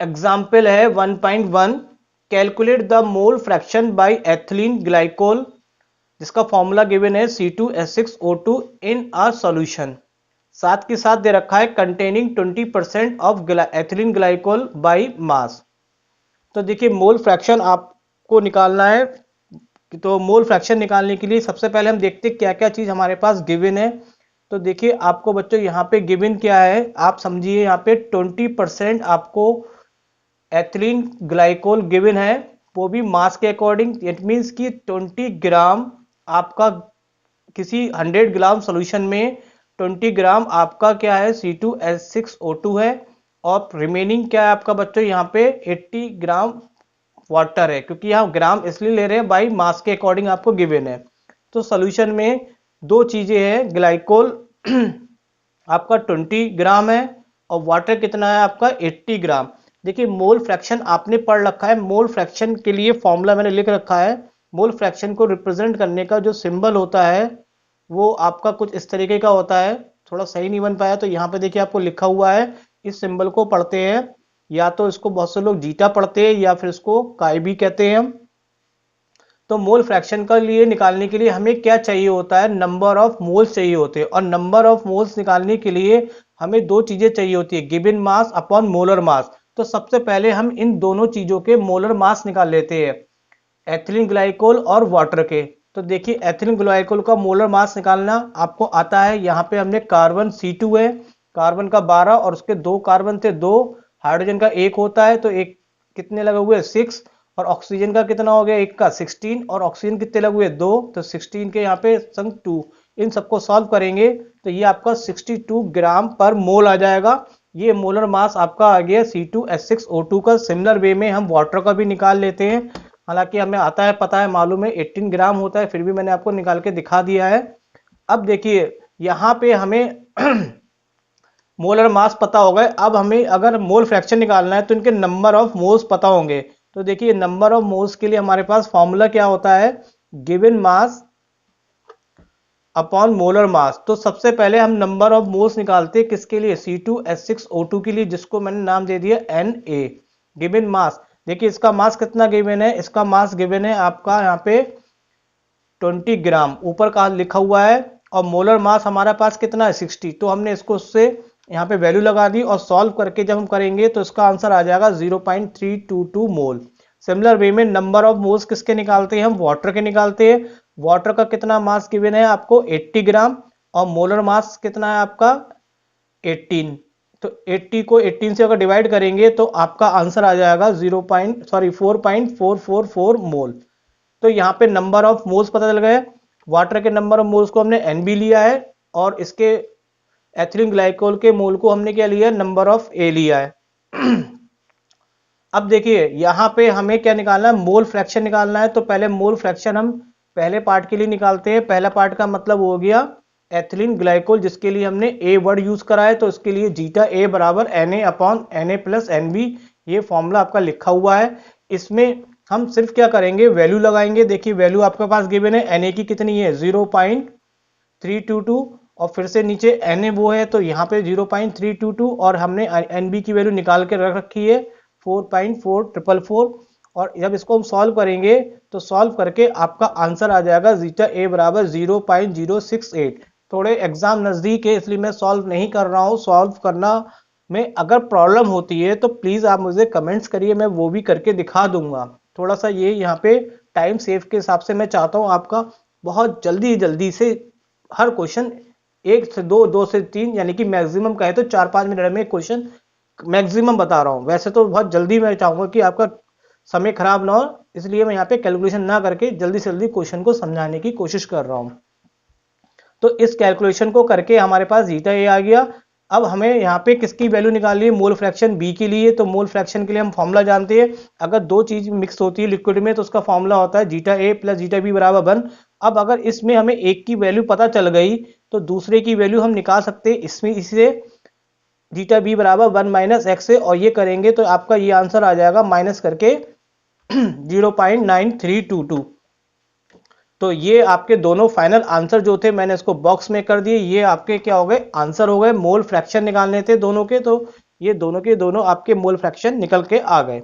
Example है 1.1, calculate the mole fraction by ethylene glycol, जिसका formula given है C2H6O2 in a solution. साथ के साथ दे रखा है containing 20% of ethylene glycol by mass. तो देखिए मोल फ्रैक्शन आपको निकालना है। तो मोल फ्रैक्शन निकालने के लिए सबसे पहले हम देखते हैं क्या क्या चीज हमारे पास गिवन है। तो देखिए आपको बच्चों यहाँ पे गिवन क्या है, आप समझिए यहाँ पे 20% आपको एथिलीन ग्लाइकोल गिवन है, वो भी मास के अकॉर्डिंग। इट मीन्स कि 20 ग्राम आपका किसी 100 ग्राम सॉल्यूशन में 20 ग्राम आपका क्या है C2H6O2 है, और रिमेनिंग क्या है आपका बच्चों यहाँ पे 80 ग्राम वाटर है, क्योंकि यहाँ ग्राम इसलिए ले रहे हैं बाई मास के अकॉर्डिंग आपको गिवन है। तो सॉल्यूशन में दो चीजें हैं, ग्लाइकोल आपका 20 ग्राम है और वाटर कितना है आपका 80 ग्राम। देखिए मोल फ्रैक्शन आपने पढ़ रखा है, मोल फ्रैक्शन के लिए फॉर्मूला मैंने लिख रखा है। मोल फ्रैक्शन को रिप्रेजेंट करने का जो सिंबल होता है वो आपका कुछ इस तरीके का होता है। थोड़ा सही नहीं बन पाया तो यहाँ पे देखिए आपको लिखा हुआ है, इस सिंबल को पढ़ते हैं, या तो इसको बहुत से लोग जीटा पढ़ते हैं या फिर इसको काई भी कहते हैं हम। तो मोल फ्रैक्शन का लिए निकालने के लिए हमें क्या चाहिए होता है, नंबर ऑफ मोल्स चाहिए होते हैं। और नंबर ऑफ मोल्स निकालने के लिए हमें दो चीजें चाहिए होती है, given mass upon molar mass. तो सबसे पहले हम इन दोनों चीजों के मोलर मास निकाल लेते हैं, एथिलीन ग्लाइकोल और वाटर के। तो देखिए एथिलीन ग्लाइकोल का मोलर मास निकालना आपको आता है। यहाँ पे हमने कार्बन C2 है, कार्बन का 12 और उसके दो कार्बन थे 2, हाइड्रोजन का एक होता है तो एक कितने लगे हुए 6, और ऑक्सीजन का कितना हो गया एक का 16, और ऑक्सीजन कितने लगे हुए 2, तो 16 के यहाँ पे संग 2। इन सबको सॉल्व करेंगे तो ये आपका 62 ग्राम पर मोल आ जाएगा। ये मोलर मास आपका आ गया C2H6O2 का। सिमिलर वे में हम वाटर का भी निकाल लेते हैं, हालांकि हमें आता है पता है मालूम है 18 ग्राम होता है, फिर भी मैंने आपको निकाल के दिखा दिया है। अब देखिए यहाँ पे हमें मोलर मास पता होगा, अब हमें अगर मोल फ्रैक्शन निकालना है तो इनके नंबर ऑफ मोल्स पता होंगे। तो देखिए नंबर ऑफ मोल्स के लिए हमारे पास फॉर्मूला क्या होता है, given mass upon molar mass. तो सबसे पहले हम नंबर ऑफ मोल्स निकालते हैं किसके लिए, C2H6O2 के लिए, जिसको मैंने नाम दे दिया Na। गिवन मास देखिए इसका मास कितना गिवन है, इसका मास गिवन है आपका यहाँ पे 20 ग्राम ऊपर का लिखा हुआ है, और मोलर मास हमारा पास कितना है 60। तो हमने इसको उससे यहाँ पे वैल्यू लगा दी, और सॉल्व करके जब हम करेंगे तो इसका आंसर आ जाएगा 0.322 मोल। सिमिलर वे में नंबर ऑफ मोल्स किसके निकालते हैं, हम वाटर के निकालते हैं। वाटर का कितना मास गिवन है आपको 80 ग्राम, और मोलर मास कितना है आपका 18। तो 80 को 18 से अगर डिवाइड करेंगे तो आपका आंसर आ जाएगा 4.44 मोल। तो यहाँ पे नंबर ऑफ मोल्स पता चल गए। वाटर के नंबर ऑफ मोल्स को हमने NB लिया है, और इसके एथिलीन ग्लाइकोल के मोल को हमने क्या लिया, नंबर ऑफ A लिया है। अब देखिए यहाँ पे हमें क्या निकालना है, मोल फ्रैक्शन निकालना है। तो पहले मोल फ्रैक्शन हम पहले पार्ट के लिए निकालते हैं। पहला पार्ट का मतलब हो गया एथिलीन ग्लाइकोल, जिसके लिए हमने A वर्ड यूज करा है, तो इसके लिए जीटा A बराबर Na upon Na plus NB, ये फॉर्मूला आपका लिखा हुआ है। इसमें हम सिर्फ क्या करेंगे, वैल्यू लगाएंगे। देखिए वैल्यू आपके पास गिवन है, Na की कितनी है 0.322, और फिर से नीचे Na वो है तो यहाँ पे 0.322, और हमने NB की वैल्यू निकाल के रख रखी है 4.4444। और जब इसको हम सॉल्व करेंगे तो सॉल्व करके आपका आंसर आ जाएगा जीटा A बराबर 0.068। थोड़े एग्जाम नजदीक है इसलिए मैं सॉल्व नहीं कर रहा हूँ, सॉल्व करना में अगर प्रॉब्लम होती है तो प्लीज आप मुझे कमेंट्स करिए, मैं वो भी करके दिखा दूंगा। थोड़ा सा ये यहाँ पे टाइम सेव के हिसाब से मैं चाहता हूँ आपका बहुत जल्दी जल्दी से हर क्वेश्चन 1 से 2, 2 से 3, यानी कि मैक्सिमम कहे तो 4-5 मिनट में क्वेश्चन मैक्सिमम बता रहा हूँ। वैसे तो बहुत जल्दी मैं चाहूंगा कि आपका समय खराब ना हो, इसलिए मैं यहाँ पे कैलकुलेशन ना करके जल्दी से जल्दी क्वेश्चन को समझाने की कोशिश कर रहा हूँ। तो इस कैलकुलेशन को करके हमारे पास जीटा A आ गया। अब हमें यहाँ पे किसकी वैल्यू निकालनी है, मोल फ्रैक्शन B के लिए। तो मोल फ्रैक्शन के लिए हम फॉर्मूला जानते हैं, अगर दो चीज मिक्स होती है लिक्विड में तो उसका फॉर्मूला होता है zeta A plus zeta B बराबर 1। अब अगर इसमें हमें एक की वैल्यू पता चल गई तो दूसरे की वैल्यू हम निकाल सकते हैं इसमें, इससे जीटा B बराबर 1 माइनस एक्स है, और ये करेंगे तो आपका ये आंसर आ जाएगा माइनस करके 0.9322। तो ये आपके दोनों फाइनल आंसर जो थे मैंने इसको बॉक्स में कर दिए, ये आपके क्या हो गए आंसर हो गए। मोल फ्रैक्शन निकालने थे दोनों के, तो ये दोनों के दोनों आपके मोल फ्रैक्शन निकल के आ गए।